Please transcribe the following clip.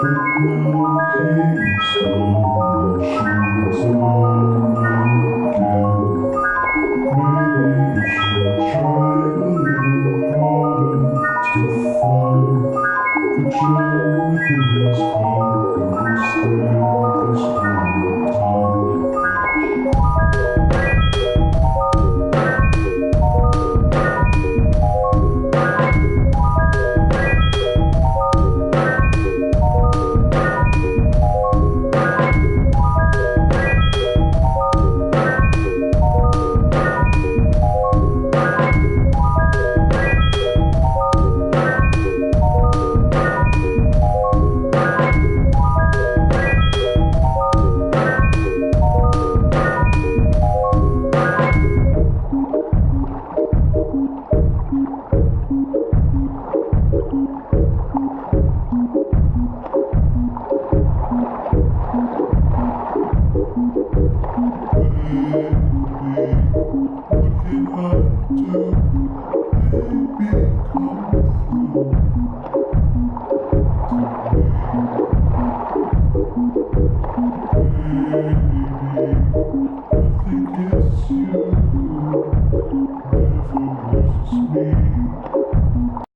now keeps going, she has only given. Maybe if she tried a little harder to find the gem within his heart, then instead this whole time.